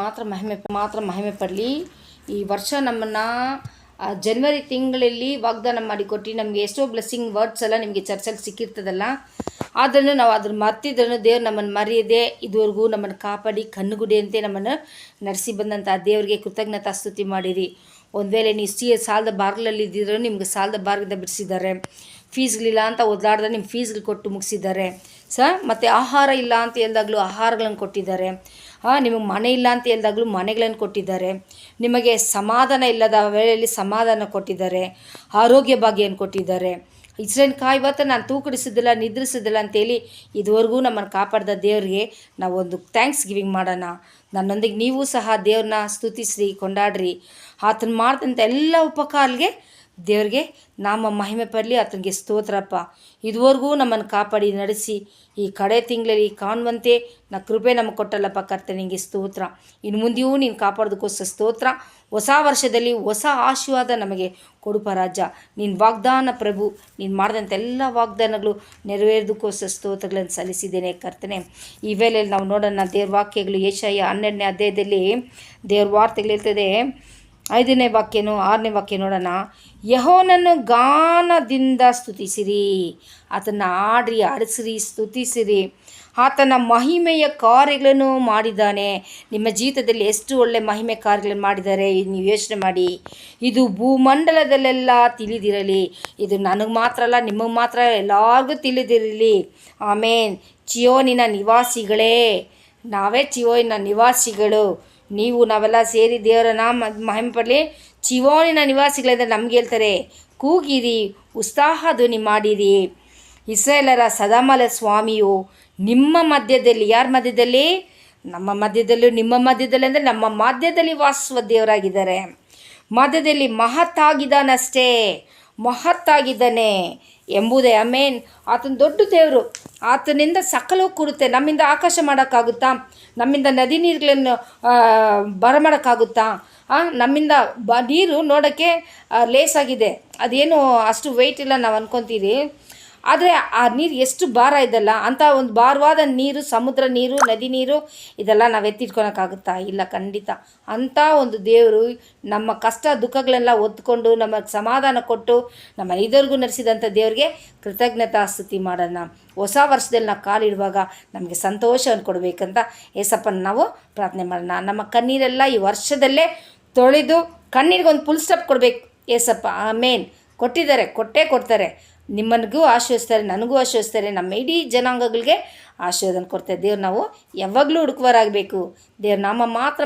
ಮಾತ್ರ ಮಹಿಮೆ ಪಡಲಿ. ಈ ವರ್ಷ ನಮ್ಮನ್ನು ಜನವರಿ ತಿಂಗಳಲ್ಲಿ ವಾಗ್ದಾನ ಮಾಡಿಕೊಟ್ಟು ನಮಗೆ ಎಷ್ಟೋ ಬ್ಲೆಸ್ಸಿಂಗ್ ವರ್ಡ್ಸ್ ಎಲ್ಲ ನಿಮಗೆ ಚರ್ಚಲ್ಲಿ ಸಿಕ್ಕಿರ್ತದಲ್ಲ, ಆದ್ರೂ ನಾವು ಅದ್ರ ಮರ್ತಿದ್ರೂ ದೇವ್ರು ನಮ್ಮನ್ನು ಮರೆಯದೆ ಇದುವರೆಗೂ ನಮ್ಮನ್ನು ಕಾಪಾಡಿ ಕಣ್ಣುಗುಡಿಯಂತೆ ನಮ್ಮನ್ನು ನಡೆಸಿ ಬಂದಂಥ ದೇವರಿಗೆ ಕೃತಜ್ಞತಾ ಸ್ತುತಿ ಮಾಡಿರಿ. ಒಂದು ವೇಳೆ ನೀವು ಸಾಲದ ಬಾಗಿಲಲ್ಲಿ ಇದ್ದಿದ್ರೂ ನಿಮ್ಗೆ ಸಾಲದ ಬಾಗಿಲಿಂದ ಬಿಡಿಸಿದ್ದಾರೆ. ಫೀಸ್ಗಳಿಲ್ಲ ಅಂತ ಓದಾಡ್ದೆ ನಿಮ್ಮ ಫೀಸ್ಗಳು ಕೊಟ್ಟು ಮುಗಿಸಿದ್ದಾರೆ ಮತ್ತು ಆಹಾರ ಇಲ್ಲ ಅಂತ ಹೇಳಿದಾಗಲೂ ಆಹಾರಗಳನ್ನು ಕೊಟ್ಟಿದ್ದಾರೆ. ನಿಮಗೆ ಮನೆ ಇಲ್ಲ ಅಂತ ಹೇಳಿದಾಗಲೂ ಮನೆಗಳನ್ನು ಕೊಟ್ಟಿದ್ದಾರೆ. ನಿಮಗೆ ಸಮಾಧಾನ ಇಲ್ಲದ ವೇಳೆಯಲ್ಲಿ ಸಮಾಧಾನ ಕೊಟ್ಟಿದ್ದಾರೆ. ಆರೋಗ್ಯ ಭಾಗ್ಯವನ್ನು ಕೊಟ್ಟಿದ್ದಾರೆ. ಇಸ್ರೇಲ್ ಇವತ್ತು ನಾನು ತೂಕಡಿಸಿದ್ದಿಲ್ಲ ನಿದ್ರಿಸಿದ್ದಿಲ್ಲ ಅಂತೇಳಿ ಇದುವರೆಗೂ ನಮ್ಮನ್ನು ಕಾಪಾಡಿದ ದೇವರಿಗೆ ನಾವು ಒಂದು ಥ್ಯಾಂಕ್ಸ್ ಗಿವಿಂಗ್ ಮಾಡೋಣ. ನನ್ನೊಂದಿಗೆ ನೀವು ಸಹ ದೇವ್ರನ್ನ ಸ್ತುತಿಸ್ರಿ, ಕೊಂಡಾಡ್ರಿ. ಆತನ ಮಾಡಿದಂಥ ಎಲ್ಲ ಉಪಕಾರಕ್ಕೆ ದೇವ್ರಿಗೆ ನಾಮ ಮಹಿಮೆ ಪಡಲಿ. ಆತನಿಗೆ ಸ್ತೋತ್ರಪ್ಪ. ಇದುವರೆಗೂ ನಮ್ಮನ್ನು ಕಾಪಾಡಿ ನಡೆಸಿ ಈ ಕಡೆ ತಿಂಗಳಲ್ಲಿ ಕಾಣುವಂತೆ ಕೃಪೆ ನಮಗೆ ಕೊಟ್ಟಲ್ಲಪ್ಪ ಕರ್ತನಿಗೆ ಸ್ತೋತ್ರ. ಇನ್ನು ಮುಂದೆಯೂ ನೀನು ಕಾಪಾಡೋದಕ್ಕೋಸ್ಕರ ಸ್ತೋತ್ರ. ಹೊಸ ವರ್ಷದಲ್ಲಿ ಹೊಸ ಆಶೀರ್ವಾದ ನಮಗೆ ಕೊಡುಪ ರಾಜ. ನೀನು ವಾಗ್ದಾನ ಪ್ರಭು, ನೀನು ಮಾಡಿದಂಥ ಎಲ್ಲ ವಾಗ್ದಾನಗಳು ನೆರವೇರೋದಕ್ಕೋಸ್ಕರ ಸ್ತೋತ್ರಗಳನ್ನು ಸಲ್ಲಿಸಿದ್ದೇನೆ ಕರ್ತನೆ. ಈ ವೇಳೆಯಲ್ಲಿ ನಾವು ನೋಡೋಣ ದೇವ್ರ ವಾಕ್ಯಗಳು. ಯೆಶಾಯ 12ನೇ ಅಧ್ಯಾಯದಲ್ಲಿ ದೇವ್ರ ವಾರ್ತೆಗಳಿರ್ತದೆ. 5ನೇ ವಾಕ್ಯನೂ 6ನೇ ವಾಕ್ಯ ನೋಡೋಣ. ಯೆಹೋವನನ್ನು ಗಾನದಿಂದ ಸ್ತುತಿಸಿರಿ, ಆತನ ಆಡ್ರಿ, ಆಡಿಸಿರಿ, ಸ್ತುತಿಸಿರಿ. ಆತನ ಮಹಿಮೆಯ ಕಾರ್ಯಗಳನ್ನು ಮಾಡಿದ್ದಾನೆ. ನಿಮ್ಮ ಜೀವಿತದಲ್ಲಿ ಎಷ್ಟು ಒಳ್ಳೆ ಮಹಿಮೆ ಕಾರ್ಯಗಳನ್ನು ಮಾಡಿದ್ದಾರೆ ನೀವು ಯೋಚನೆ ಮಾಡಿ. ಇದು ಭೂಮಂಡಲದಲ್ಲೆಲ್ಲ ತಿಳಿದಿರಲಿ. ಇದು ನನಗೆ ಮಾತ್ರ ಅಲ್ಲ, ನಿಮಗೆ ಮಾತ್ರ ಎಲ್ಲರಿಗೂ ತಿಳಿದಿರಲಿ. ಆಮೇನ್. ಚಿಯೋನಿನ ನಿವಾಸಿಗಳೇ, ನಾವೇ ಚಿಯೋನಿನ ನಿವಾಸಿಗಳು. ನೀವು ನಾವೆಲ್ಲ ಸೇರಿ ದೇವರನ್ನ ಮಹಿಮೆ ಪಡಲಿ. ಚಿಯೋನಿನ ನಿವಾಸಿಗಳಿಂದ ನಮ್ಗೆ ಹೇಳ್ತಾರೆ, ಕೂಗಿರಿ, ಉತ್ಸಾಹ ಧ್ವನಿ ಮಾಡಿರಿ. ಇಸ್ರಾಯೇಲರ ಸದಾಮಲ ಸ್ವಾಮಿಯು ನಿಮ್ಮ ಮಧ್ಯದಲ್ಲಿ, ಯಾರ ಮಧ್ಯದಲ್ಲಿ? ನಮ್ಮ ಮಧ್ಯದಲ್ಲೂ ನಿಮ್ಮ ಮಧ್ಯದಲ್ಲಿ, ಅಂದರೆ ನಮ್ಮ ಮಧ್ಯದಲ್ಲಿ ವಾಸಿಸುವ ದೇವರಾಗಿದ್ದಾರೆ. ಮಧ್ಯದಲ್ಲಿ ಮಹತ್ತಾಗಿದ್ದಾನಷ್ಟೇ, ಮಹತ್ತಾಗಿದ್ದಾನೆ ಎಂಬುದೇ. ಆಮೇನ್. ಆತನ ದೊಡ್ಡ ದೇವರು. ಆತನಿಂದ ಸಕಲವೂ ಕೂಡುತ್ತೆ. ನಮ್ಮಿಂದ ಆಕಾಶ ಮಾಡೋಕ್ಕಾಗುತ್ತಾ? ನಮ್ಮಿಂದ ನದಿ ನೀರುಗಳನ್ನು ಬರಮಾಡೋಕ್ಕಾಗುತ್ತಾ? ನಮ್ಮಿಂದ ನೀರು ನೋಡೋಕ್ಕೆ ಲೇಸಾಗಿದೆ, ಅದೇನು ಅಷ್ಟು ವೆಯ್ಟ್ ಇಲ್ಲ ನಾವು ಅಂದ್ಕೊತೀರಿ. ಆದರೆ ಆ ನೀರು ಎಷ್ಟು ಭಾರ ಇದಲ್ಲ, ಅಂಥ ಒಂದು ಭಾರವಾದ ನೀರು, ಸಮುದ್ರ ನೀರು, ನದಿ ನೀರು, ಇದೆಲ್ಲ ನಾವು ಎತ್ತಿಟ್ಕೊಳಕ್ಕಾಗುತ್ತಾ? ಇಲ್ಲ, ಖಂಡಿತ. ಅಂಥ ಒಂದು ದೇವರು ನಮ್ಮ ಕಷ್ಟ ದುಃಖಗಳೆಲ್ಲ ಹೊತ್ಕೊಂಡು ನಮಗೆ ಸಮಾಧಾನ ಕೊಟ್ಟು ನಮ್ಮ ಇದುವರೆಗೂ ನಡೆಸಿದಂಥ ದೇವರಿಗೆ ಕೃತಜ್ಞತಾ ಸ್ತುತಿ ಮಾಡೋಣ. ಹೊಸ ವರ್ಷದಲ್ಲಿ ನಾವು ಕಾಲಿಡುವಾಗ ನಮಗೆ ಸಂತೋಷವನ್ನು ಕೊಡಬೇಕಂತ ಏಸಪ್ಪನ ನಾವು ಪ್ರಾರ್ಥನೆ ಮಾಡೋಣ. ನಮ್ಮ ಕಣ್ಣೀರೆಲ್ಲ ಈ ವರ್ಷದಲ್ಲೇ ತೊಳೆದು ಕಣ್ಣೀರಿಗೊಂದು ಫುಲ್ ಸ್ಟಾಪ್ ಕೊಡಬೇಕು ಏಸಪ್ಪ. ಆಮೇನ್. ಕೊಟ್ಟೇ ಕೊಡ್ತಾರೆ. ನಿಮ್ಮನಿಗೂ ಆಶೀರ್ವದಿಸ್ತಾರೆ, ನನಗೂ ಆಶೀರ್ವದಿಸ್ತಾರೆ, ನಮ್ಮ ಇಡೀ ಜನಾಂಗಗಳಿಗೆ ಆಶೀರ್ವಾದನ ಕೊಡ್ತಾರೆ. ದೇವ್ರು ನಾವು ಯಾವಾಗಲೂ ಹುಡುಕುವರಾಗಬೇಕು. ದೇವ್ರ ನಾಮ ಮಾತ್ರ